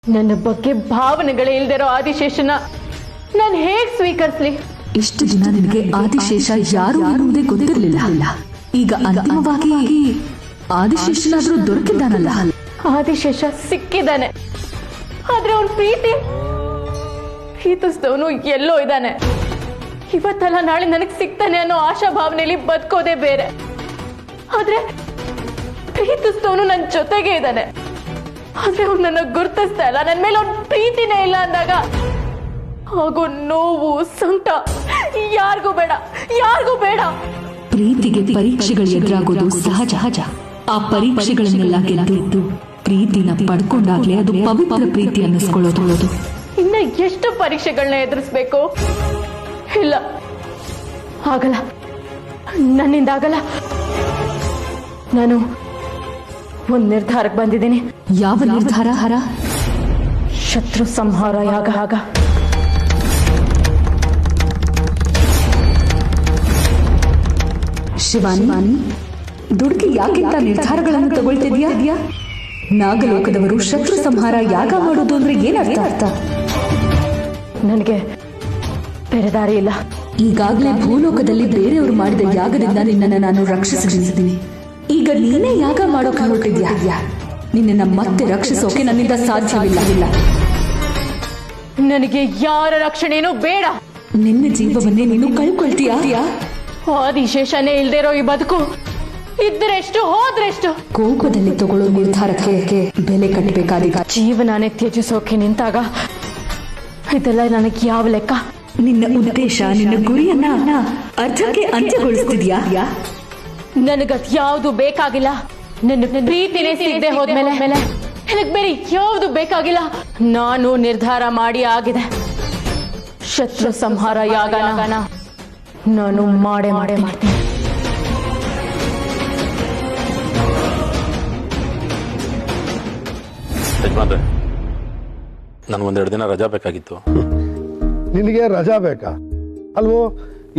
ನನ್ನ ಬಗ್ಗೆ ಭಾವನೆಗಳೇ ಇಲ್ದಿರೋ ಆದಿಶೇಷನ ನಾನು ಹೇಗ್ ಸ್ವೀಕರಿಸ್ಲಿ? ಇಷ್ಟು ದಿನ ನಿನಗೆ ಆದಿಶೇಷ ಯಾರು ಅನ್ನುವುದೇ ಗೊತ್ತಿರಲಿಲ್ಲ. ಈಗ ಅಂತಿಮವಾಗಿ ಆದಿಶೇಷನಾದ್ರೂ ದೊರಕಿದ್ದಾನಲ್ಲ. ಆದಿಶೇಷ ಸಿಕ್ಕಿದ್ದಾನೆ, ಆದ್ರೆ ಅವನ್ ಪ್ರೀತಿಸಿದವನು ಎಲ್ಲೋ ಇದ್ದಾನೆ. ಇವತ್ತಲ್ಲ ನಾಳೆ ನನಗ್ ಸಿಗ್ತಾನೆ ಅನ್ನೋ ಆಶಾ ಭಾವನೆಯಲ್ಲಿ ಬದುಕೋದೇ ಬೇರೆ. ಆದ್ರೆ ಪ್ರೀತಿಸಿದವನು ನನ್ನ ಜೊತೆಗೆ ಇದ್ದಾನೆ, ಆದ್ರೆ ಅವ್ನು ನನ್ನ ಗುರ್ತಿಸ್ತಾ ಇಲ್ಲ. ನನ್ನ ಮೇಲೆ ಅವ್ನ ಪ್ರೀತಿನೇ ಇಲ್ಲ ಅಂದಾಗ ಆಗೋ ನೋವು ಸಂಕಟ ಯಾರಿಗೂ ಬೇಡ. ಪ್ರೀತಿಗೆ ಪರೀಕ್ಷೆಗಳು ಎದುರಾಗೋದು ಸಹಜ. ಆ ಪರೀಕ್ಷೆಗಳನ್ನೆಲ್ಲ ಗೆದ್ದು ಪ್ರೀತಿನ ಪಡ್ಕೊಂಡಾಗ್ಲೇ ಅದು ಪವಿತ್ರ ಪ್ರೀತಿ ಅನ್ನಿಸ್ಕೊಳ್ಳೋದು. ಇನ್ನ ಎಷ್ಟು ಪರೀಕ್ಷೆಗಳನ್ನ ಎದುರಿಸ್ಬೇಕು? ಇಲ್ಲ, ಆಗಲ್ಲ, ನನ್ನಿಂದ ಆಗಲ್ಲ. ನಾನು ಒಂದ್ ನಿರ್ಧಾರಕ್ಕೆ ಬಂದಿದ್ದೀನಿ. ಯಾವ ನಿರ್ಧಾರ? ಶತ್ರು ಸಂಹಾರ ಯಾಗ. ಶಿವಾನಿ, ದುಡುಕಿ ಯಾಕಿಂತ ನಿರ್ಧಾರಗಳನ್ನು ತಗೊಳ್ತಿದ್ಯಾ? ನಾಗಲೋಕದವರು ಶತ್ರು ಸಂಹಾರ ಯಾಗ ಮಾಡೋದು ಅಂದ್ರೆ ಏನರ್ಥ? ನನಗೆ ಬೇರೆ ದಾರಿ ಇಲ್ಲ. ಈಗಾಗಲೇ ಭೂಲೋಕದಲ್ಲಿ ಬೇರೆಯವರು ಮಾಡಿದ ಯಾಗದಿಂದ ನಿನ್ನನ್ನು ನಾನು ರಕ್ಷಿಸಿದ್ದೀನಿ. ಈಗ ನೀನೇ ಯಾಗ ಮಾಡೋಕೆ ಹೊರಟಿದ್ಯಾ? ನಿನ್ನನ್ನು ಮತ್ತೆ ರಕ್ಷಿಸೋಕೆ ನನ್ನಿಂದ ಸಾಧ್ಯವಿಲ್ಲ. ನನಗೆ ಯಾರ ರಕ್ಷಣೆನೂ ಬೇಡ. ನಿನ್ನ ಜೀವವನ್ನೇ ನೀನು ಕಳ್ಕೊಳ್ತೀಯಾ? ಆದಿಶೇಷನೇ ಇಲ್ದಿರೋ ಈ ಬದುಕು ಇದ್ದರೆಷ್ಟು ಹೋದ್ರೆಷ್ಟು? ಕೋಪದಲ್ಲಿ ತಗೊಳ್ಳೋ ನಿರ್ಧಾರಕ್ಕೆ ಬೆಲೆ ಕಟ್ಟಬೇಕಾದ ಜೀವನಾನೇ ತ್ಯಜಿಸೋಕೆ ನಿಂತಾಗ ಇದೆಲ್ಲ ನನಗೆ ಯಾವ ಲೆಕ್ಕ? ನಿನ್ನ ಉದ್ದೇಶ, ನಿನ್ನ ಗುರಿಯನ್ನ ಅರ್ಧಕ್ಕೆ ಅಂತ್ಯಗೊಳಿಸ್ತಿದ್ಯಾ? ನನಗದ್ ಯಾವುದು ಬೇಕಾಗಿಲ್ಲ. ನನ್ನ ಪ್ರೀತಿನೇ ಸಿಗದೆ ಹೋದ್ಮೇಲೆ ನನಗ್ ಬೇರೆ ಯಾವುದು ಬೇಕಾಗಿಲ್ಲ. ನಾನು ನಿರ್ಧಾರ ಮಾಡಿ ಆಗಿದೆ. ಶತ್ರು ಸಂಹಾರ ಯಾಗನ ನಾನು ಮಾಡೇ ಮಾಡ್ತೀನಿ. ಯಜಮಾನ್ರೆ, ನನ್ಗೆ ಒಂದೆರಡು ದಿನ ರಜಾ ಬೇಕಾಗಿತ್ತು. ನಿನಗೆ ರಜಾ ಬೇಕಾ? ಅಲ್ವೋ,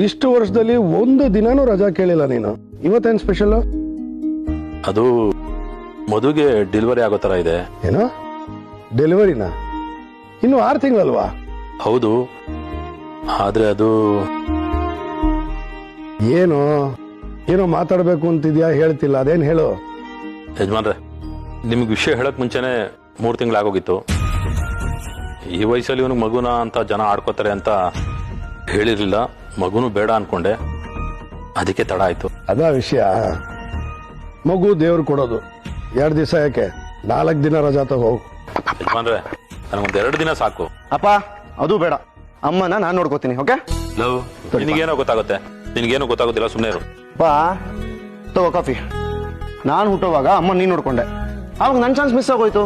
ಇಷ್ಟು ವರ್ಷದಲ್ಲಿ ಒಂದು ದಿನಾನೂ ರಜಾ ಕೇಳಿಲ್ಲ ನೀನು. ಇವತ್ತೇನು ಸ್ಪೆಷಲ್? ಅದು ಮದುವೆಗೆ ಡೆಲಿವರಿ ಆಗೋ ತರ ಇದೆ. ಏನೋ ಡೆಲಿವರಿನಾ? ಇನ್ನು 6 ತಿಂಗಳಲ್ವಾ? ಹೌದು, ಆದ್ರೆ ಅದು ಏನೋ ಮಾತಾಡ್ಬೇಕು ಅಂತಿದ್ಯಾ, ಹೇಳ್ತಿಲ್ಲ. ಅದೇನು ಹೇಳು ಯಜಮಾನ್ರೆ. ನಿಮ್ಗೆ ವಿಷಯ ಹೇಳಕ್ ಮುಂಚೆನೆ 3 ತಿಂಗಳಾಗೋಗಿತ್ತು. ಈ ವಯಸ್ಸಲ್ಲಿ ಇವನಿಗೆ ಮಗುನ ಅಂತ ಜನ ಆಡ್ಕೋತಾರೆ ಅಂತ ಹೇಳಿರ್ಲಿಲ್ಲ. ಮಗುನು ಬೇಡ ಅನ್ಕೊಂಡೆ, ಅದಕ್ಕೆ ತಡ ಆಯ್ತು. ಅದ ವಿಷಯ. ಮಗು ದೇವ್ರು ಕೊಡೋದು. 2 ದಿವಸ ಯಾಕೆ, 4 ದಿನ ರಜಾ ತಗೋ. ಯಜಮಾನ್ರೆ, ನನಗೊಂದ್ 2 ದಿನ ಸಾಕು. ಅಪ್ಪ, ಅದು ಬೇಡ. ಅಮ್ಮನ ನಾನು ನೋಡ್ಕೋತೀನಿ. ಓಕೆ? ಲವ್, ನಿನಗೇನೋ ಗೊತ್ತಾಗುತ್ತೆ. ನಿನಗೇನೋ ಗೊತ್ತಾಗೋದಿಲ್ಲ, ಸುಮ್ಮನೆ ಇರು. ಅಪ್ಪ, ತಗೋ ಕಾಫಿ. ನಾನು ಹುಟ್ಟುವಾಗ ಅಮ್ಮ ನೀನ್ ನೋಡ್ಕೊಂಡೆ, ಅವಾಗ ನನ್ ಚಾನ್ಸ್ ಮಿಸ್ ಆಗೋಯ್ತು.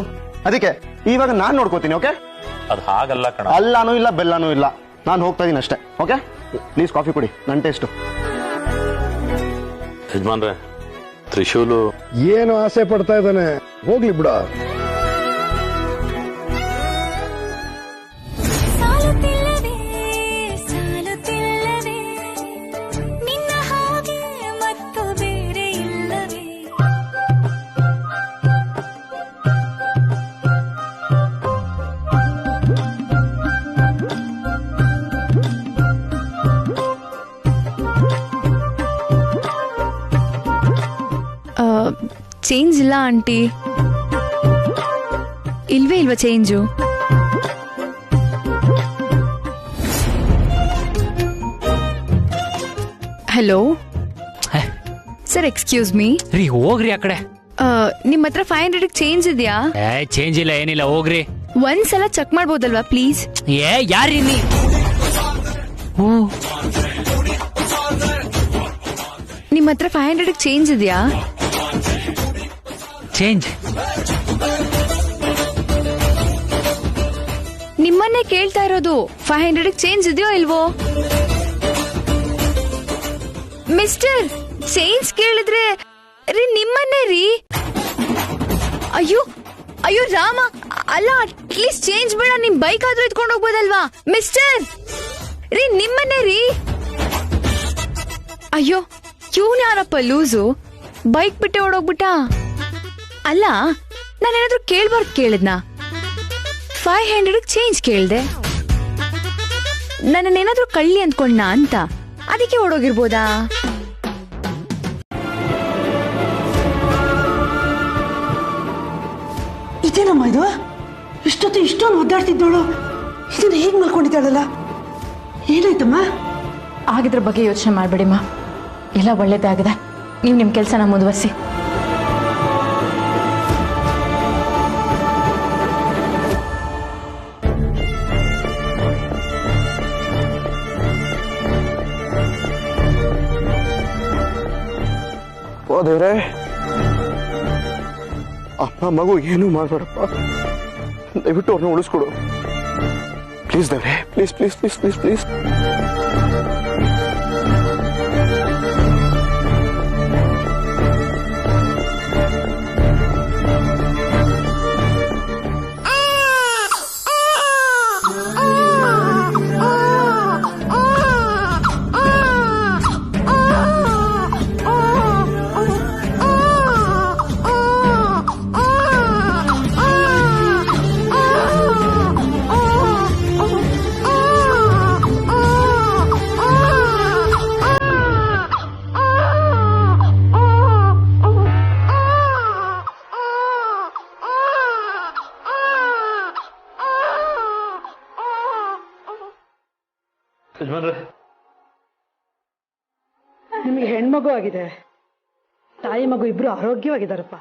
ಅದಕ್ಕೆ ಇವಾಗ ನಾನ್ ನೋಡ್ಕೋತೀನಿ. ಓಕೆ? ಅದು ಹಾಗಲ್ಲ ಕಣ. ಅಲ್ಲಾನು ಇಲ್ಲ, ಬೆಲ್ಲಾನು ಇಲ್ಲ. ನಾನು ಹೋಗ್ತಾ ಇದೀನಿ ಅಷ್ಟೇ. ಓಕೆ? ಪ್ಲೀಸ್ ಕಾಫಿ ಕೊಡಿ, ನನ್ನ ಟೇಸ್ಟು. ಯಜಮಾನ್ರೆ, ತ್ರಿಶೂಲು ಏನು ಆಸೆ ಪಡ್ತಾ ಇದ್ದಾನೆ, ಹೋಗ್ಲಿ ಬಿಡ. ಚೇಂಜ್ ಇಲ್ಲ ಆಂಟಿ. ಇಲ್ವಾ change? Hello sir, excuse me. ರೀ ಹೋಗ್ರಿ ಆ ಕಡೆ. ನಿಮ್ಮ ಹತ್ರ 500 ಚೇಂಜ್ ಇದೆಯಾ? ಚೇಂಜ್ ಇಲ್ಲ, ಏನಿಲ್ಲ, ಹೋಗ್ರಿ. ಒಂದ್ಸಲ ಚೆಕ್ ಮಾಡ್ಬೋದಲ್ವಾ ಪ್ಲೀಸ್? ಯಾರಿ ನೀ? ನಿಮ್ಮ ಹತ್ರ 500 ಚೇಂಜ್ ಇದೆಯಾ? ಚೇಂಜ್ ನಿಮ್ಮನ್ನೇ ಕೇಳ್ತಾ ಇರೋದು. 500 ಚೇಂಜ್ ಇದೆಯೋ ಇಲ್ವೋ? ಮಿಸ್ಟರ್, ಚೇಂಜ್ ಕೇಳಿದ್ರೆ ರೀ ನಿಮ್ಮನ್ನೇ ರೀ. ಅಯ್ಯೋ ಅಯ್ಯೋ ರಾಮ, ಅಲ್ಲ ಅಟ್ಲೀಸ್ಟ್ ಚೇಂಜ್ ಬೇಡ, ನಿಮ್ ಬೈಕ್ ಆದ್ರೂ ಎತ್ಕೊಂಡು ಹೋಗ್ಬೋದಲ್ವಾ? ಮಿಸ್ಟರ್ ರೀ, ನಿಮ್ಮನ್ನೇ ರೀ. ಅಯ್ಯೋ, ಇವನ್ ಯಾರಪ್ಪ ಲೂಸು, ಬೈಕ್ ಬಿಟ್ಟೆ ಓಡೋಗ್ಬಿಟ್ಟ. ಅಲ್ಲ, ನಾನೇನಾದ್ರೂ ಕೇಳ್ಬಾರ್ದು ಕೇಳಿದ್ನಾ? 500 ಚೇಂಜ್ ಕೇಳ್ದೆ. ನನ್ನೇನಾದ್ರೂ ಕಳ್ಳಿ ಅಂದ್ಕೊಂಡ ಅಂತ ಅದಕ್ಕೆ ಓಡೋಗಿರ್ಬೋದಾ? ಇದೇನಮ್ಮ ಇದು? ಇಷ್ಟೊತ್ತು ಇಷ್ಟೊಂದು ಒದ್ದಾಡ್ತಿದ್ದೋಳು ಇದನ್ನ ಹೇಗ್ ಮಾಡ್ಕೊಂಡಿದ್ದಾಳಲ್ಲ? ಏನಾಯ್ತಮ್ಮ? ಆಗಿದ್ರ ಬಗ್ಗೆ ಯೋಚನೆ ಮಾಡಬೇಡಿಮ್ಮ, ಎಲ್ಲ ಒಳ್ಳೇದಾಗಿದೆ. ನೀವು ನಿಮ್ಮ ಕೆಲಸನ ಮುಂದುವರಿಸಿ. ಓ ದೇವ್ರೆ, ಅಪ್ಪ ಮಗು ಏನೂ ಮಾಡ್ಬೇಡಪ್ಪ, ದಯವಿಟ್ಟು ಅವ್ರನ್ನ ಉಳಿಸ್ಕೊಡು ಪ್ಲೀಸ್ ದೇವ್ರೆ, please please please please please. ನಿಮಗೆ ಹೆಣ್ಮಗು ಆಗಿದೆ, ತಾಯಿ ಮಗು ಇಬ್ರು ಆರೋಗ್ಯವಾಗಿದ್ದಾರಪ್ಪ.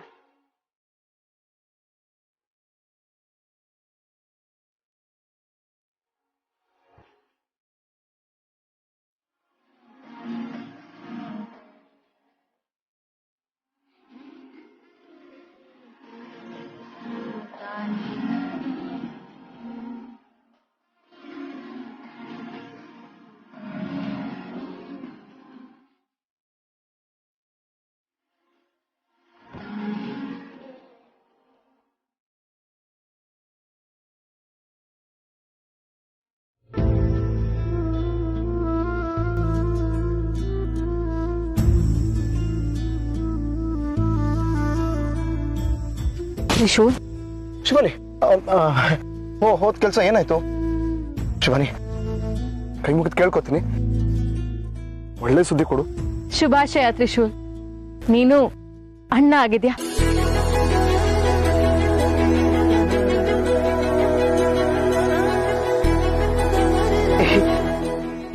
ತ್ರಿಶೂಲ್, ಶಿವಾನಿ, ಹೋದ್ ಕೆಲಸ ಏನಾಯ್ತು? ಶಿವಾನಿ, ಕೈ ಮುಗಿದು ಕೇಳ್ಕೊತೀನಿ, ಒಳ್ಳೆ ಸುದ್ದಿ ಕೊಡು. ಶುಭಾಶಯ ತ್ರಿಶೂಲ್, ನೀನು ಅಣ್ಣ ಆಗಿದ್ಯಾ.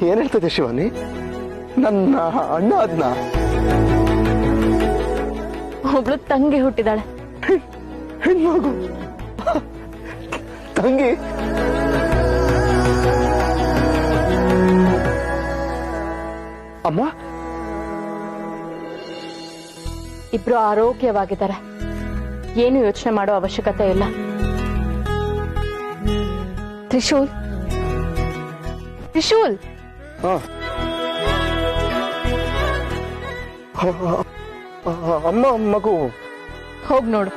ಏನ್ ಹೇಳ್ತದೆ ಶಿವಾನಿ? ನನ್ನ ಅಣ್ಣ ಅದ್ನ? ಒಬ್ಳು ತಂಗಿ ಹುಟ್ಟಿದಾಳೆ. ಹೆಣ್ಮಗು? ತಂಗಿ? ಅಮ್ಮ? ಇಬ್ರು ಆರೋಗ್ಯವಾಗಿದ್ದಾರೆ, ಏನು ಯೋಚನೆ ಮಾಡೋ ಅವಶ್ಯಕತೆ ಇಲ್ಲ. ತ್ರಿಶೂಲ್, ತ್ರಿಶೂಲ್, ಅಮ್ಮ ಮಗು ಹೋಗ್ ನೋಡು.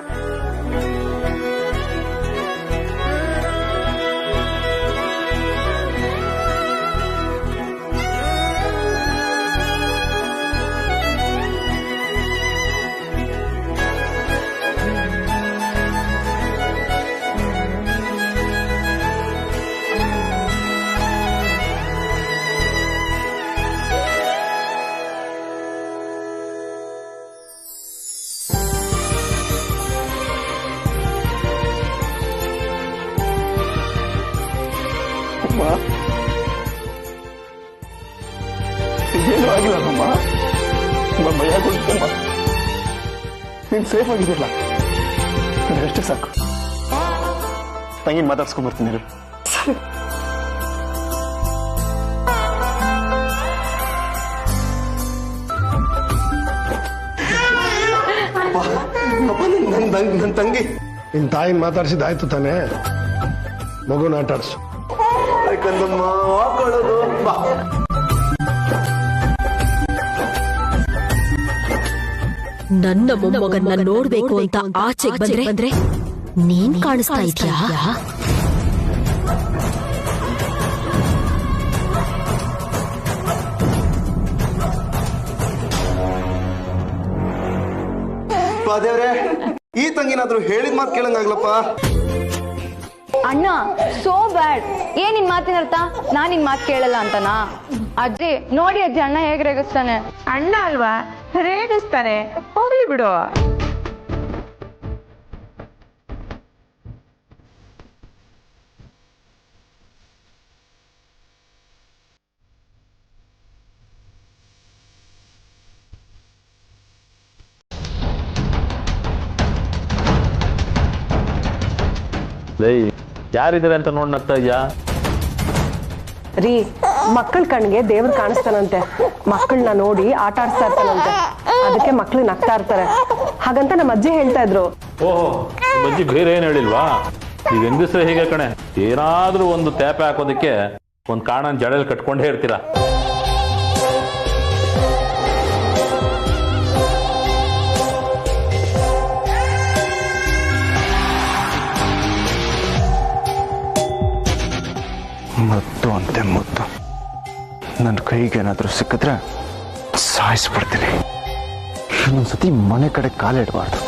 ಏನು ಆಗಿಲ್ಲ ಅಮ್ಮ, ಭಯ ಕೊಡ್ತಮ್ಮ, ನೀನ್ ಸೇಫ್ ಆಗಿದೆಯಲ್ಲ, ಅಷ್ಟೇ ಸಾಕು. ತಂಗಿನ ಮಾತಾಡ್ಸ್ಕೊಂಡ್ಬರ್ತೀನಿ. ನನ್ ತಂಗಿ. ನಿನ್ ತಾಯಿನ ಮಾತಾಡ್ಸಿದ್ದಾಯ್ತು ತಾನೇ, ಮಗುನ ಆಟ ಆಡ್ಸು. ಯಾಕಂದಮ್ಮ ಹಾಕೊಳ್ಳೋದು ಬಾ. ನನ್ನ ಮೊಮ್ಮಗನ್ನ ನೋಡ್ಬೇಕು ಅಂತ ಆಚೆಗೆ ಬಂದ್ರೆ ನೀನ್ ಕಾಣಿಸ್ತಾ ಇದ್ಯಾ? ದೇವ್ರೆ, ಈ ತಂಗಿನಾದ್ರೂ ಹೇಳಿದ ಮಾತು ಕೇಳಂಗಾಗ್ಲಪ್ಪ. ಅಣ್ಣ ಸೋ ಬ್ಯಾಡ್. ಏನ್ ನಿನ್ ಮಾತಿನ ಅರ್ಥ? ನಾನ್ ನಿನ್ ಮಾತು ಕೇಳಲ್ಲ ಅಂತನಾ? ಅಜ್ಜಿ ನೋಡಿ ಅಜ್ಜಿ ಅಣ್ಣ ಹೇಗ್ ರೇಗಿಸ್ತಾನೆ. ಅಣ್ಣ ಅಲ್ವಾ ರೇಗಿಸ್ತಾನೆ, ಹೋಗ್ಲಿ ಬಿಡು. ಯಾರಿದ್ದಾರೆ ಅಂತ ನೋಡ್ ನಗ್ತಾ ಇದ್ಯಾ? ರೀ, ಮಕ್ಕಳ ಕಣ್ಣಿಗೆ ದೇವ್ರು ಕಾಣಿಸ್ತಾನಂತೆ. ಮಕ್ಕಳನ್ನ ನೋಡಿ ಆಟ ಆಡ್ಸ್ತಾ ಇರ್ತಾನಂತೆ, ಅದಕ್ಕೆ ಮಕ್ಳು ನಗ್ತಾ ಇರ್ತಾರೆ ಹಾಗಂತ ನಮ್ಮ ಅಜ್ಜಿ ಹೇಳ್ತಾ ಇದ್ರು. ಓಹೋ, ಅಜ್ಜಿ ಬೇರೆ ಏನ್ ಹೇಳಿಲ್ವಾ? ಈಗ ಹೆಂಗಸ್ರೆ ಹೀಗೆ ಕಣೆ, ಏನಾದ್ರೂ ಒಂದು ತೇಪೆ ಹಾಕೋದಕ್ಕೆ ಒಂದ್ ಕಾರಣ ಜಡೆಯಲ್ಲಿ ಕಟ್ಕೊಂಡೇ ಇರ್ತೀರಾ. ಮುತ್ತು ಅಂತೆ ಮುತ್ತು, ನನ್ನ ಕೈಗೆ ಏನಾದರೂ ಸಿಕ್ಕಿದ್ರೆ ಸಾಯಿಸ್ಬಿಡ್ತೀನಿ. ಇನ್ನೊಂದ್ಸತಿ ಮನೆ ಕಡೆ ಕಾಲಿಡಬಾರ್ದು.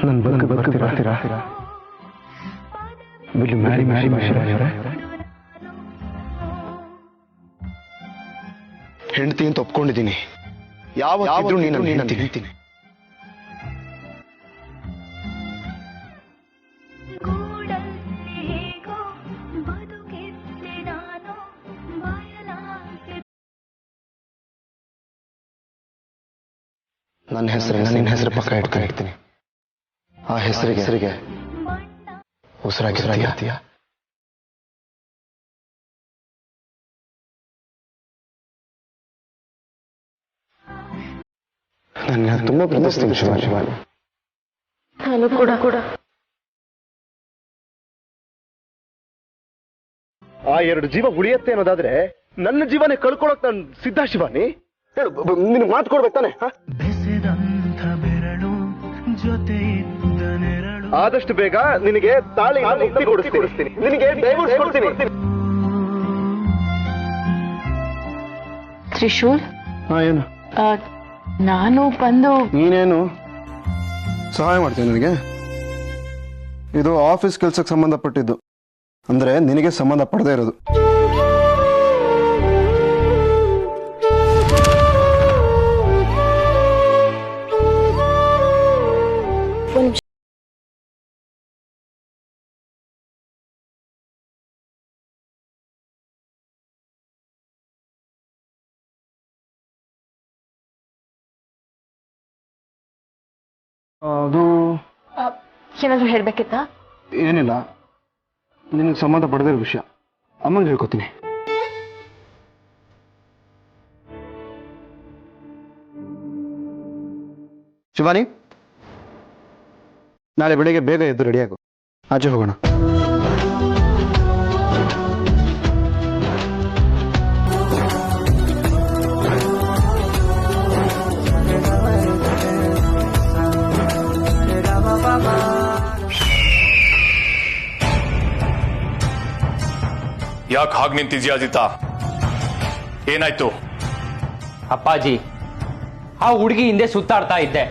ನನ್ನ ಬಗ್ಗೆ ಬರ್ತೀರಾ? Will you marry me? ಹೆಂಡತಿ ಅಂತ ಒಪ್ಕೊಂಡಿದ್ದೀನಿ. ಯಾವತ್ತಿದ್ರೂ ನೀನು ಹೇಳ್ತೀನಿ. ನನ್ನ ಹೆಸರು ಪಕ್ಕ ಇಡ್ತೀನಿ. ಆ ಹೆಸರಿಗೆ ಉಸಿರಾಗಿರ್ತೀಯ. ನನ್ನ ತುಂಬಾ ಪ್ರೀತಿಸ್ತೀನಿ ಶಿವಾನಿ. ನಾನು ಕೂಡ ಆ 2 ಜೀವ ಉಳಿಯತ್ತೆ ಅನ್ನೋದಾದ್ರೆ ನನ್ನ ಜೀವನೇ ಕಳ್ಕೊಳಕ್ ನಾನು ಸಿದ್ಧ ಶಿವಾನಿ. ಹೇಳು, ನಿನಗೆ ಮಾತು ಕೊಡ್ಬೇಕು ತಾನೆ? ಆದಷ್ಟು ಬೇಗ ನಿನಗೆ ತಾಳಿ ಕೊಡಿಸ್ತೀನಿ, ನಿನಗೆ ಡೈವೋರ್ಸ್ ಕೊಡ್ತೀನಿ. ತ್ರಿಶೂಲ್, ಏನು ನಾನು ಬಂದು ನೀನೇನು ಸಹಾಯ ಮಾಡ್ತೀನಿ ನನಗೆ? ಇದು ಆಫೀಸ್ ಕೆಲ್ಸಕ್ಕೆ ಸಂಬಂಧಪಟ್ಟಿದ್ದು, ಅಂದ್ರೆ ನಿನಗೆ ಸಂಬಂಧ ಪಡದೇ ಇರೋದು. ಅದು ಏನಾದ್ರು ಹೇಳ್ಬೇಕಿತ್ತಾ? ಏನಿಲ್ಲ, ನಿನಗೆ ಸಂಬಂಧ ಪಡೆದಿರೋ ವಿಷಯ ಅಮ್ಮಂಗೆ ಹೇಳ್ಕೊತೀನಿ. ಶಿವಾನಿ, ನಾಳೆ ಬೆಳಿಗ್ಗೆ ಬೇಗ ಎದ್ದು ರೆಡಿಯಾಗು, ಆಚೆ ಹೋಗೋಣ. ಯಾಕೆ ಹಾಗೆ ನಿಂತಿದ್ಯಾ ಅಜಿತಾ? ಏನಾಯ್ತು? ಅಪ್ಪಾಜಿ, ಆ ಹುಡುಗಿ ಹಿಂದೆ ಸುತ್ತಾಡ್ತಾ ಇದ್ದೆ,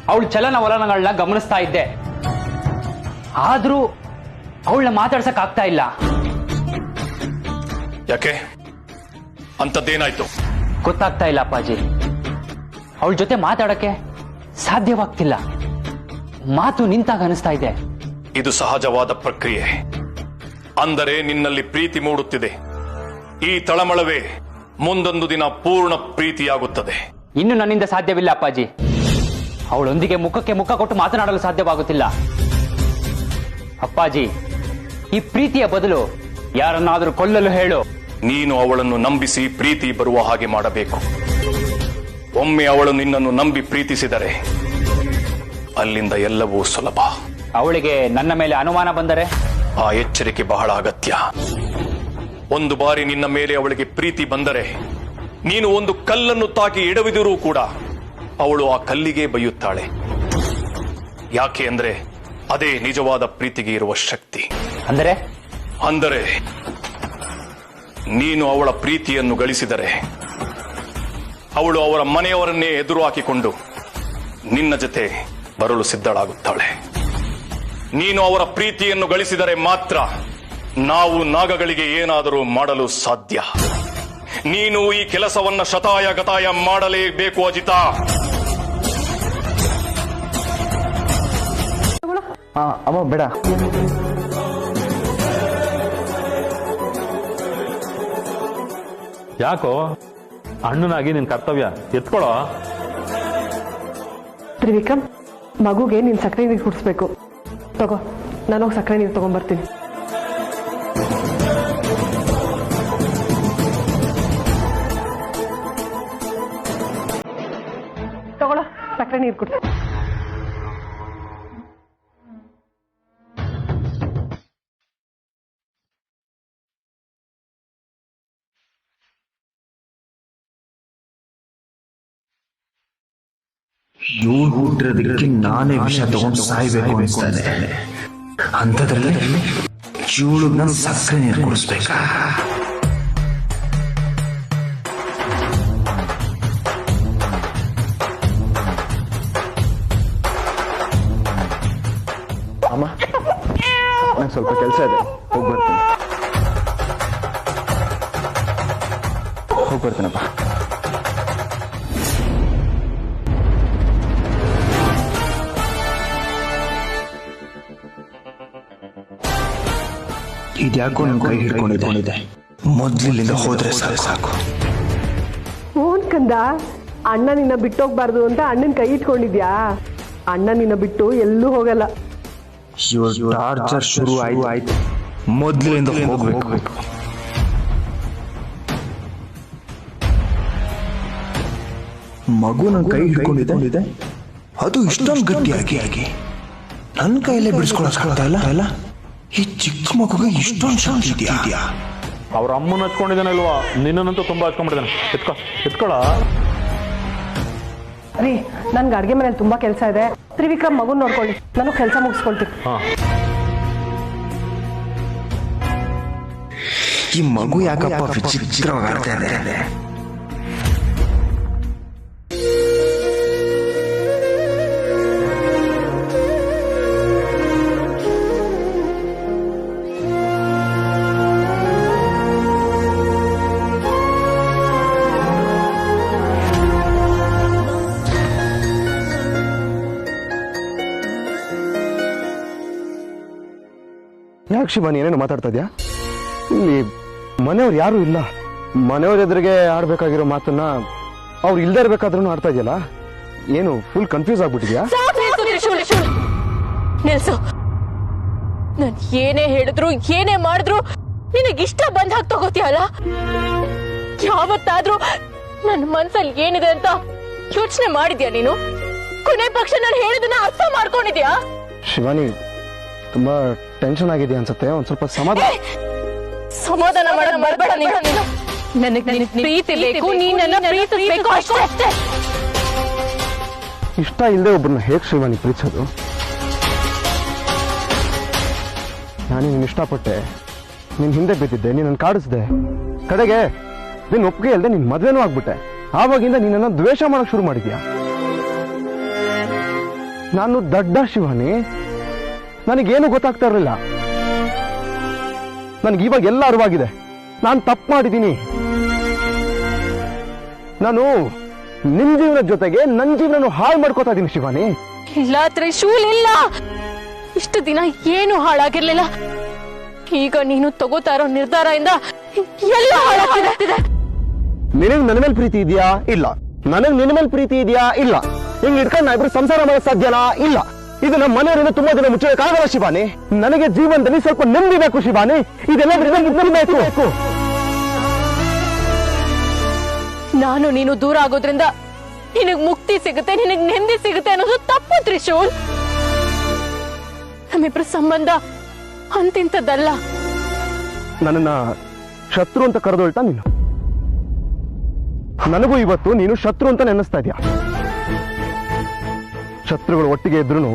ಅವಳ ಚಲನವಲನಗಳನ್ನ ಗಮನಿಸ್ತಾ ಇದ್ದೆ. ಆದ್ರೂ ಅವಳನ್ನ ಮಾತಾಡ್ಸಕ್ ಆಗ್ತಾ ಇಲ್ಲ. ಯಾಕೆ? ಅಂತದ್ದೇನಾಯ್ತು? ಗೊತ್ತಾಗ್ತಾ ಇಲ್ಲ ಅಪ್ಪಾಜಿ. ಅವಳ ಜೊತೆ ಮಾತಾಡಕ್ಕೆ ಸಾಧ್ಯವಾಗ್ತಿಲ್ಲ. ಮಾತು ನಿಂತಾಗ ಅನಿಸ್ತಾ ಇದೆ. ಇದು ಸಹಜವಾದ ಪ್ರಕ್ರಿಯೆ. ಅಂದರೆ ನಿನ್ನಲ್ಲಿ ಪ್ರೀತಿ ಮೂಡುತ್ತಿದೆ. ಈ ತಳಮಳವೇ ಮುಂದೊಂದು ದಿನ ಪೂರ್ಣ ಪ್ರೀತಿಯಾಗುತ್ತದೆ. ಇನ್ನು ನನ್ನಿಂದ ಸಾಧ್ಯವಿಲ್ಲ ಅಪ್ಪಾಜಿ. ಅವಳೊಂದಿಗೆ ಮುಖಕ್ಕೆ ಮುಖ ಕೊಟ್ಟು ಮಾತನಾಡಲು ಸಾಧ್ಯವಾಗುತ್ತಿಲ್ಲ. ಅಪ್ಪಾಜಿ, ಈ ಪ್ರೀತಿಯ ಬದಲು ಯಾರನ್ನಾದರೂ ಕೊಲ್ಲಲು ಹೇಳು. ನೀನು ಅವಳನ್ನು ನಂಬಿಸಿ ಪ್ರೀತಿ ಬರುವ ಹಾಗೆ ಮಾಡಬೇಕು. ಒಮ್ಮೆ ಅವಳು ನಿನ್ನನ್ನು ನಂಬಿ ಪ್ರೀತಿಸಿದರೆ ಅಲ್ಲಿಂದ ಎಲ್ಲವೂ ಸುಲಭ. ಅವಳಿಗೆ ನನ್ನ ಮೇಲೆ ಅನುಮಾನ ಬಂದರೆ? ಆ ಎಚ್ಚರಿಕೆ ಬಹಳ ಅಗತ್ಯ. ಒಂದು ಬಾರಿ ನಿನ್ನ ಮೇಲೆ ಅವಳಿಗೆ ಪ್ರೀತಿ ಬಂದರೆ ನೀನು ಒಂದು ಕಲ್ಲನ್ನು ತಾಕಿ ಎಡವಿದರೂ ಕೂಡ ಅವಳು ಆ ಕಲ್ಲಿಗೆ ಬೈಯುತ್ತಾಳೆ. ಯಾಕೆ ಅಂದ್ರೆ ಅದೇ ನಿಜವಾದ ಪ್ರೀತಿಗೆ ಇರುವ ಶಕ್ತಿ. ಅಂದರೆ ನೀನು ಅವಳ ಪ್ರೀತಿಯನ್ನು ಗಳಿಸಿದರೆ ಅವಳು ಅವರ ಮನೆಯವರನ್ನೇ ಎದುರು ಹಾಕಿಕೊಂಡು ನಿನ್ನ ಜೊತೆ ಬರಲು ಸಿದ್ಧಳಾಗುತ್ತಾಳೆ. ನೀನು ಅವರ ಪ್ರೀತಿಯನ್ನು ಗಳಿಸಿದರೆ ಮಾತ್ರ ನಾವು ನಾಗಗಳಿಗೆ ಏನಾದರೂ ಮಾಡಲು ಸಾಧ್ಯ. ನೀನು ಈ ಕೆಲಸವನ್ನ ಶತಾಯ ಗತಾಯ ಮಾಡಲೇಬೇಕು ಅಜಿತಾ. ಅಮ್ಮ ಬೇಡ. ಯಾಕೋ ಅಣ್ಣನಾಗಿ ನಿನ್ ಕರ್ತವ್ಯ ಎತ್ಕೊಳ್ಳೋ. ತ್ರಿವಿಕ್ರಮ್, ಮಗುಗೆ ನೀನ್ ಸಕ್ಕರೆ ನೀರು ಕುಡಿಸ್ಬೇಕು. ತಗೋ, ನಾನು ಹೋಗಿ ಸಕ್ಕರೆ ನೀರು ತಗೊಂಡ್ಬರ್ತೀನಿ. ತಗೊಳ್ಳೋ, ಸಕ್ಕರೆ ನೀರು ಕುಡಿಸ್. ಇವಳು ಹುಟ್ಟಿರೋದಕ್ಕೆ ನಾನೇ ವಿಷ ತಗೊಂಡು ಸಾಯ್ಬೇಕು ಅನ್ಸ್ತಾನೆ. ಅಂಥದ್ರಲ್ಲಿ ಇವಳು ನಾನು ಸಕ್ಕರೆ ನೀರು ಕುಡಿಸ್ಬೇಕಾ? ಅಮ್ಮ, ನಂಗೆ ಸ್ವಲ್ಪ ಕೆಲಸ ಇದೆ, ಹೋಗ್ಬರ್ತೀನಪ್ಪ. ಇದ್ಯಾಕೋ ನನ್ನ ಕೈ ಹಿಡ್ಕೊಂಡಿದೆ. ಮೊದ್ಲಿಂದ ಹೋದ್ರೆ ಸಾಕು. ಓನ್ ಕಂದ, ಅಣ್ಣ ನಿನ್ನ ಬಿಟ್ಟೋಗ್ಬಾರ್ದು ಅಂತ ಅಣ್ಣನ ಕೈ ಇಟ್ಕೊಂಡಿದ್ಯಾ? ಅಣ್ಣ ನಿನ್ನ ಬಿಟ್ಟು ಎಲ್ಲೂ ಹೋಗಲ್ಲ. ಟಾರ್ಚರ್ ಶುರು ಆಯ್ತು. ಮೊದ್ಲಿಂದ ಹೋಗ್ಬೇಕು. ಮಗು ನನ್ನ ಕೈ ಹಿಡ್ಕೊಂಡಿದೆ, ಅದು ಇಷ್ಟೊಂದು ಗಟ್ಟಿಯಾಗಿ ನನ್ನ ಕೈಯಲ್ಲೇ ಬಿಡಿಸ್ಕೊಳಕ್ ಇಲ್ಲ. ಈ ಚಿಕ್ಕ ಮಗುಗೆ ಇಷ್ಟೊಂದು ಶಾಂತಿ ಇದೆಯಾ? ಅವ್ರ ಅಮ್ಮನ ಹಚ್ಕೊಂಡಿದ್ದಾನಲ್ವಾ, ನಿನ್ನಂತೂ ತುಂಬಾ ಹಚ್ಕೊಂಡ್ಬಿಟ್ಟಿದ್ದಾನೆ. ಎತ್ಕೊಳ ರೀ, ನನ್ಗೆ ಅಡ್ಗೆ ಮನೇಲಿ ತುಂಬಾ ಕೆಲಸ ಇದೆ. ತ್ರಿವಿಕ್ರಮ್ ಮಗುನ್ ನೋಡ್ಕೊಳ್ಳಿ, ನಾನು ಕೆಲಸ ಮುಗಿಸ್ಕೊಳ್ತೀನಿ. ಈ ಮಗು ಯಾಕಪ್ಪ ವಿಚಿತ್ರವಾಗ್ತಾ ಇದೆ? ಯಾಕೆ ಶಿವಾನಿ ಏನೇನು ಮಾತಾಡ್ತಾ ಇದ್ಯಾ? ಇಲ್ಲಿ ಮನೆಯವ್ರು ಯಾರು ಇಲ್ಲ. ಮನೆಯವ್ರ ಎದುರಿಗೆ ಆಡ್ಬೇಕಾಗಿರೋ ಮಾತನ್ನ ಅವ್ರು ಇಲ್ದೇ ಇರ್ಬೇಕಾದ್ರೂ ಆಡ್ತಾ ಇದೆಯಲ್ಲ. ಏನು ಫುಲ್ ಕನ್ಫ್ಯೂಸ್ ಆಗ್ಬಿಟ್ಟಿದ್ಯಾ? ನಿಲ್ಸು. ನಾನು ಏನೇ ಹೇಳಿದ್ರು ಏನೇ ಮಾಡಿದ್ರು ನಿನಗಿಷ್ಟ ಬಂದ ಹಾಗೆ ತಗೋತೀಯಲ್ಲ. ಯಾವತ್ತಾದ್ರೂ ನನ್ನ ಮನ್ಸಲ್ಲಿ ಏನಿದೆ ಅಂತ ಯೋಚನೆ ಮಾಡಿದ್ಯಾ ನೀನು? ಕೊನೆ ಪಕ್ಷ ನಾನು ಹೇಳಿದನ್ನ ಅರ್ಥ ಮಾಡ್ಕೊಂಡಿದ್ಯಾ? ಶಿವಾನಿ, ತುಂಬಾ ಟೆನ್ಷನ್ ಆಗಿದೆ ಅನ್ಸುತ್ತೆ. ಒಂದ್ ಸ್ವಲ್ಪ ಸಮಾಧಾನ ಮಾಡೋದು ಮಾಡಬೇಡ ನೀನು. ನನಗೆ ಪ್ರೀತಿ ಬೇಕು, ನೀನ್ ನನ್ನ ಪ್ರೀತಿಸಬೇಕು ಅಷ್ಟೇ. ಇಷ್ಟ ಇಲ್ಲದೆ ಒಬ್ಬರನ್ನ ಹೇಗೆ ಶಿವಾನಿ ಪ್ರೀತಿಸೋದು? ನಾನು ನಿನ್ನ ಇಷ್ಟಪಟ್ಟೆ, ನಿನ್ ಹಿಂದೆ ಬಿದ್ದಿದ್ದೆ, ನೀನನ್ನು ಕಾಡಿಸ್ದೆ, ಕಡೆಗೆ ನಿನ್ನ ಒಪ್ಪಿಗೆ ಇಲ್ಲದೆ ನಿನ್ ಮದ್ವೆನೂ ಆಗ್ಬಿಟ್ಟೆ. ಆವಾಗಿಂದ ನೀನನ್ನ ದ್ವೇಷ ಮಾಡಕ್ ಶುರು ಮಾಡಿದ್ಯಾ. ನಾನು ದಡ್ಡ ಶಿವಾನಿ, ನನಗೇನು ಗೊತ್ತಾಗ್ತಾ ಇರಲಿಲ್ಲ. ನನಗೆ ಇವಾಗ ಎಲ್ಲ ಅರಿವಾಗಿದೆ. ನಾನು ತಪ್ಪು ಮಾಡಿದ್ದೀನಿ. ನಾನು ನಿನ್ ಜೀವನದ ಜೊತೆಗೆ ನನ್ನ ಜೀವನ ಹಾಳು ಮಾಡ್ಕೋತಾ ಇದ್ದೀನಿ ಶಿವಾನಿ. ಇಲ್ಲ ತ್ರಿಶೂಲ್, ಇಲ್ಲ. ಇಷ್ಟು ದಿನ ಏನು ಹಾಳಾಗಿರ್ಲಿಲ್ಲ. ಈಗ ನೀನು ತಗೋತಾ ಇರೋ ನಿರ್ಧಾರದಿಂದ ಎಲ್ಲ ಹಾಳಾಗ್ತಿದೆ. ನಿನಗೆ ನನ್ನ ಮೇಲೆ ಪ್ರೀತಿ ಇದೆಯಾ? ಇಲ್ಲ. ನನಗೆ ನಿನ್ನ ಮೇಲೆ ಪ್ರೀತಿ ಇದೆಯಾ? ಇಲ್ಲ. ಹಿಂಗ್ ಇಟ್ಕೊಂಡು ನಾ ಇಬ್ರು ಸಂಸಾರ ಮಾಡೋದು ಸಾಧ್ಯನಾ? ಇಲ್ಲ. ಇದು ನಮ್ಮ ಮನೆಯವರಿಂದ ತುಂಬಾ ದಿನ ಮುಚ್ಚಬೇಕಾಗಲ್ಲ ಶಿವಾನಿ. ನನಗೆ ಜೀವನದಲ್ಲಿ ಸ್ವಲ್ಪ ನೆಮ್ಮದಿ ಬೇಕು ಶಿವಾನಿ. ಇದೆಲ್ಲ ಬೇಕು. ನಾನು ನೀನು ದೂರ ಆಗೋದ್ರಿಂದ ನಿನಗ್ ಮುಕ್ತಿ ಸಿಗುತ್ತೆ, ನಿನಗ್ ನೆಮ್ಮದಿ ಸಿಗುತ್ತೆ ಅನ್ನೋದು ತಪ್ಪು ತ್ರಿಶೂಲ್. ನಮ್ಮಿಬ್ರ ಸಂಬಂಧ ಅಂತಿಂತದ್ದಲ್ಲ. ನನ್ನನ್ನ ಶತ್ರು ಅಂತ ಕರೆದೊಳ್ತಾ ನೀನು. ನನಗೂ ಇವತ್ತು ನೀನು ಶತ್ರು ಅಂತ ನೆನೆಸ್ತಾ ಇದೀಯ. ಶತ್ರುಗಳು ಒಟ್ಟಿಗೆ ಇದ್ರು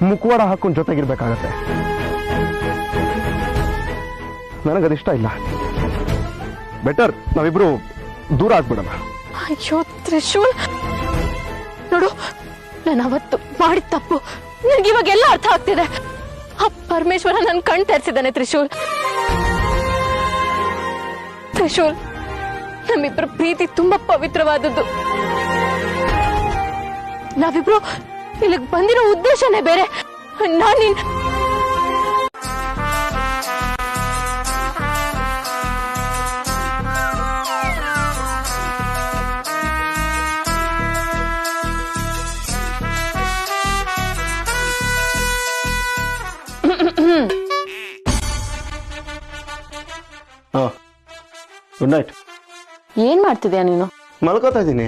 ಮುಖವಾಡ ಹಾಕೊಂಡು ಜೊತೆಗಿರ್ಬೇಕಾಗತ್ತೆ. ನನಗದಿಷ್ಟ ಇಲ್ಲ. ಬೆಟರ್ ನಾವಿಬ್ರು ದೂರ ಆಗ್ಬಿಡೋಣ. ಅಯ್ಯೋ ತ್ರಿಶೂಲ್, ನೋಡು, ನಾನು ಅವತ್ತು ಮಾಡಿದ ತಪ್ಪು ನನಗೆ ಇವಾಗೆಲ್ಲ ಅರ್ಥ ಆಗ್ತಿದೆ. ಆ ಪರಮೇಶ್ವರ ನನ್ನ ಕಣ್ ತೆರೆಸಿದ್ದಾನೆ. ತ್ರಿಶೂಲ್, ತ್ರಿಶೂಲ್, ನಮ್ಮಿಬ್ರು ಪ್ರೀತಿ ತುಂಬಾ ಪವಿತ್ರವಾದದ್ದು. ನಾವಿಬ್ರು ಇಲ್ಲಿಗೆ ಬಂದಿರೋ ಉದ್ದೇಶನೇ ಬೇರೆ. ನಾನು ಗುಡ್ ನೈಟ್. ಏನ್ ಮಾಡ್ತಿದ್ಯಾ ನೀನು? ಮಲ್ಕೋತಾ ಇದ್ದೀನಿ.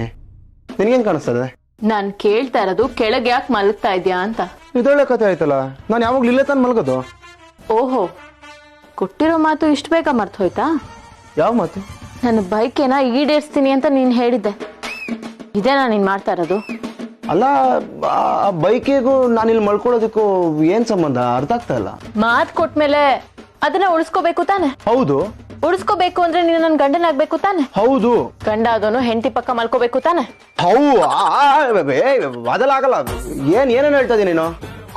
ನಿನ್ಗೇನ್ ಕಾಣಿಸ್ತದೆ? ನಾನ್ ಕೇಳ್ತಾ ಇರೋದು ಕೆಳಗೆ ಯಾಕೆ ಮಲಗ್ತಾ ಇದ್ಯಾ ಅಂತ. ಇದೊಳ್ಳೆ ಕತೆ ಆಯ್ತಲ್ಲ. ನಾನು ಯಾವಾಗ್ಲೂ ಇಲ್ಲೇ ತಾನು ಮಲ್ಗೋದು. ಓಹೋ, ಕೊಟ್ಟಿರೋ ಮಾತು ಇಷ್ಟು ಬೇಗ ಮರ್ತು ಹೋಯ್ತಾ? ಯಾವ ಮಾತು? ನನ್ನ ಬೈಕೇನ ಈಡೇರಿಸ್ತೀನಿ ಅಂತ ನೀನ್ ಹೇಳಿದ್ದೆ. ಇದೇನಾ ನೀನ್ ಮಾಡ್ತಾ ಇರೋದು? ಅಲ್ಲ, ಆ ಬೈಕಿಗೂ ನಾನಿಲ್ಲಿ ಮಲ್ಕೊಳ್ಳೋದಕ್ಕೂ ಏನ್ ಸಂಬಂಧ ಅರ್ಥ ಆಗ್ತಾ ಇಲ್ಲ. ಮಾತ್ ಕೊಟ್ಮೇಲೆ ಅದನ್ನ ಉಳಿಸ್ಕೋಬೇಕು ತಾನೆ? ಹೌದು. ಉಳಿಸ್ಕೋಬೇಕು ಅಂದ್ರೆ ನೀನು ನನ್ ಗಂಡನಾಗ್ಬೇಕು ತಾನೆ? ಹೌದು. ಗಂಡ ಆದವನು ಹೆಂಡತಿ ಪಕ್ಕ ಮಲ್ಕೋಬೇಕು ತಾನೆ? ಅದಲ್ಲಾಗಲ್ಲ. ಏನೇನ್ ಹೇಳ್ತಾ ಇದೀನಿ ನೀನು?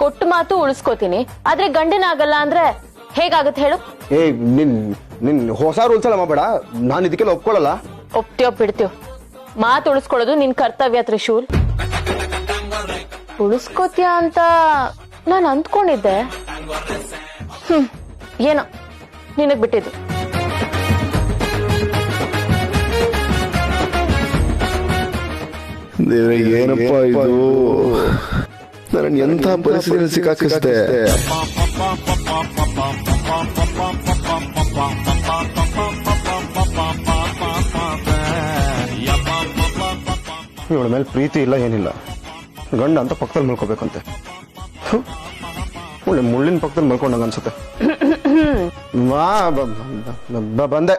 ಕೊಟ್ಟು ಮಾತು ಉಳಿಸ್ಕೋತೀನಿ, ಆದ್ರೆ ಗಂಡನಾಗಲ್ಲ ಅಂದ್ರೆ ಹೇಗಾಗತ್ತೆ ಹೇಳು? ನಿನ್ ಹೊಸ ರೂಲ್ಸ್ ಎಲ್ಲ ಮಾಡಬೇಡ. ನಾನು ಇದಕ್ಕೆಲ್ಲ ಒಪ್ಕೊಳ್ಳಲ್ಲ. ಒಪ್ತೀಯೋ ಬಿಡ್ತೀಯೋ, ಮಾತು ಉಳಿಸ್ಕೊಳ್ಳೋದು ನಿನ್ ಕರ್ತವ್ಯ ತ್ರಿಶೂಲ್. ಉಳಿಸ್ಕೋತೀಯ ಅಂತ ನಾನು ಅಂದ್ಕೊಂಡಿದ್ದೆ. ಏನೋ ನಿನಗ್ ಬಿಟ್ಟಿದ್ದು. ಏನಪ್ಪ ಇದು? ನನ್ನ ಎಂಥ ಪರಿಸ್ಥಿತಿ ಸಿಕ್ಕಾಕಿಸ್ತೆ. ಇವಳ ಮೇಲೆ ಪ್ರೀತಿ ಇಲ್ಲ, ಏನಿಲ್ಲ. ಗಂಡ ಅಂತ ಪಕ್ಕದಲ್ಲಿ ಮಲ್ಕೋಬೇಕಂತೆ. ಒಳ್ಳೆ ಮುಳ್ಳಿನ ಪಕ್ಕದಲ್ಲಿ ಮಲ್ಕೊಂಡಂಗ ಅನ್ಸುತ್ತೆ. ಬಂದೆ.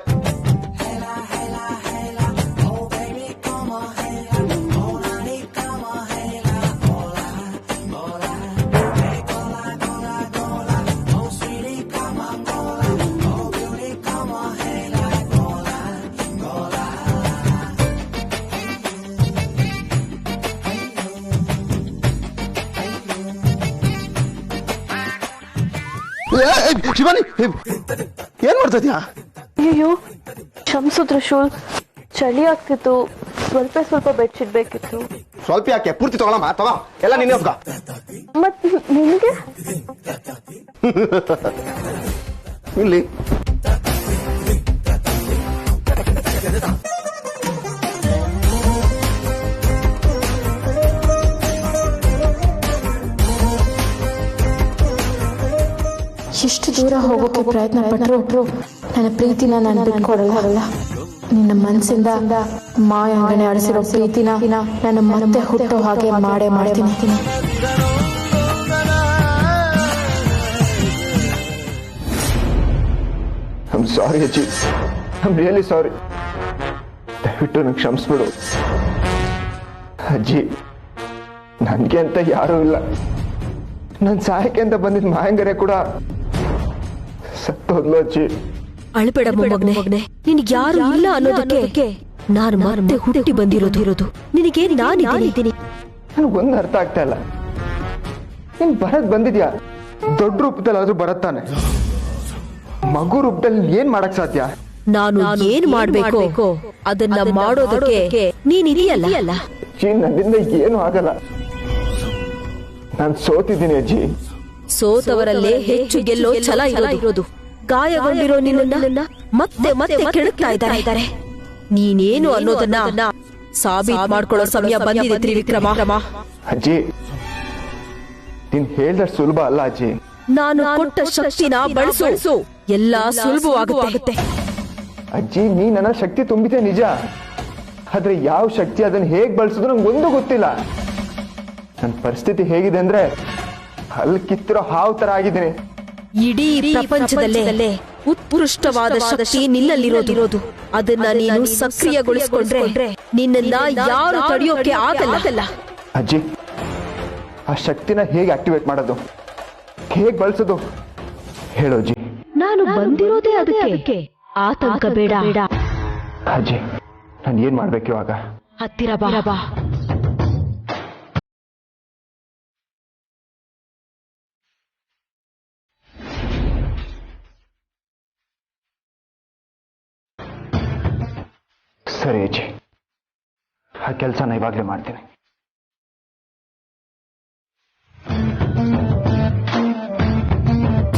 ಶಿವಾನಿ, ಏನ್ ಮಾಡ್ತಾ ಇದ್ಯಾ? ಅಯ್ಯೋ ಕ್ಷಮಿಸು ತ್ರಿಶೂಲ್, ಚಳಿ ಆಗ್ತಿತ್ತು. ಸ್ವಲ್ಪ ಬೆಡ್ಶೀಟ್ ಬೇಕಿತ್ತು. ಸ್ವಲ್ಪ ಯಾಕೆ? ಪೂರ್ತಿ ತಗೊಳಮ್ಮ. ತಗೋ, ಎಲ್ಲ ನೀನೇ ಹೋಗ. ಮತ್ ನಿನಗೆ ಇಲ್ಲಿ ಎಷ್ಟು ದೂರ ಹೋಗೋಕೆ ಪ್ರಯತ್ನ ಪಟ್ಟರು ನನ್ನ ಪ್ರೀತಿನ ನಾನು ಬಿಟ್ಕೊಡಲ್ಲ. ನಿನ್ನ ಮನಸ್ಸಿಂದ ಮಾಯಾಂಗನೆ ಆಡಿಸಿರೋ ಪ್ರೀತಿನ ನಾನು ಮತ್ತೆ ಹುಟ್ಟೋ ಹಾಗೆ ಮಾಡೇ ಮಾಡ್ತೀನಿ. I'm sorry ಅಜ್ಜಿ. I'm really sorry. ದಯವಿಟ್ಟು ನಂಗೆ ಕ್ಷಮಿಸ್ಬಿಡು ಅಜ್ಜಿ. ನನಗೆ ಅಂತ ಯಾರೂ ಇಲ್ಲ. ನನ್ನ ಸಹಾಯಕ್ಕೆ ಅಂತ ಬಂದಿದ್ದ ಮಾಯಂಗರೆ ಕೂಡ ಸತ್ತೋದ್ಲು ಅಜ್ಜಿ. ಅಳ್ಬೇಡ ಮಗನೆ, ನಿನಗೆ ಯಾರು ಇಲ್ಲ ಅನ್ನೋದಕ್ಕೆ ನಾನು ಮತ್ತೆ ಹುಟ್ಟಿ ಬಂದಿರೋದು. ನಿನಗೆ ನಾನಿದ್ದೀನಿ. ನನಗೊಂದು ಅರ್ಥ ಆಗ್ತಾ ಇಲ್ಲ. ನೀನ್ ಬರದ್ ಬಂದಿದ್ಯಾ, ದೊಡ್ಡ ರೂಪದಲ್ಲಾದ್ರೂ ಬರತ್ತಾನೆ. ಮಗು ರೂಪದಲ್ಲಿ ಏನ್ ಮಾಡಕ್ ಸಾಧ್ಯ? ನಾನು ಏನ್ ಮಾಡ್ಬೇಕು ಅದನ್ನ ಮಾಡೋದಕ್ಕೆ ನೀನಿದೆಯಲ್ಲ. ಅಜ್ಜಿ, ನನ್ನಿಂದ ಏನು ಆಗಲ್ಲ. ನಾನ್ ಸೋತಿದ್ದೀನಿ ಅಜ್ಜಿ. ಸೋತವರಲ್ಲೇ ಹೆಚ್ಚು ಗೆಲ್ಲೋ ಛಲ ಇರೋದು. ಗಾಯಗೊಂಡಿರೋ ನಿನ್ನ ಮತ್ತೆ ಮತ್ತೆ ಕೆಣಕ್ತಾ ಇದ್ದಾರೆ. ನೀನೇನು ಅನ್ನೋದನ್ನ ಸಾಬೀತು ಮಾಡ್ಕೊಳ್ಳೋ ಸಮಯ ಬಂದಿದೆ ತ್ರಿವಿಕ್ರಮ. ಅಜ್ಜಿ, ನೀನ್ ಹೇಳ್ದಷ್ಟು ಸುಲಭ ಅಲ್ಲ ಅಜ್ಜಿ. ನಾನು ಕೊಟ್ಟ ಶಕ್ತಿನ ಬಳಸು, ಎಲ್ಲಾ ಸುಲಭವಾಗುತ್ತೆ. ಅಜ್ಜಿ, ನೀ ನನ್ನ ಶಕ್ತಿ ತುಂಬಿದೆ ನಿಜ. ಆದ್ರೆ ಯಾವ ಶಕ್ತಿ ಅದನ್ನ ಹೇಗ್ ಬಳಸಿದ್ರು ನಂಗೆ ಒಂದು ಗೊತ್ತಿಲ್ಲ. ನನ್ನ ಪರಿಸ್ಥಿತಿ ಹೇಗಿದೆ ಅಂದ್ರೆ ಅಲ್ಲಿ ಕಿತ್ತಿರೋ ಹಾವು ತರ ಆಗಿದ್ದೀನಿ. ಇಡೀ ಪ್ರಪಂಚದಲ್ಲೇ ಉತ್ಕೃಷ್ಟವಾದ ಶಕ್ತಿ ನಿನ್ನಲ್ಲಿರೋದು. ಅದನ್ನ ನೀನು ಸಕ್ರಿಯಗೊಳಿಸಿಕೊಂಡ್ರೆ ನಿನ್ನನ್ನ ಯಾರು ತಡೆಯೋಕೆ ಆಗಲ್ಲ. ಅಜ್ಜಿ, ಆ ಶಕ್ತಿನ ಹೇಗೆ ಆಕ್ಟಿವೇಟ್ ಮಾಡೋದು, ಹೇಗೆ ಬಳಸೋದು ಹೇಳೋ ಅಜ್ಜಿ. ನಾನು ಬಂದಿರೋದೇ ಅದಕ್ಕೆ. ಆತಂಕ ಬೇಡ. ಅಜ್ಜಿ, ನಾನು ಏನ್ ಮಾಡ್ಬೇಕು ಇವಾಗ? ಹತ್ತಿರ ಬಾ. ಸರಿ ಅಜ್ಜಿ, ಆ ಕೆಲಸನ ಇವಾಗಲೇ ಮಾಡ್ತೀನಿ.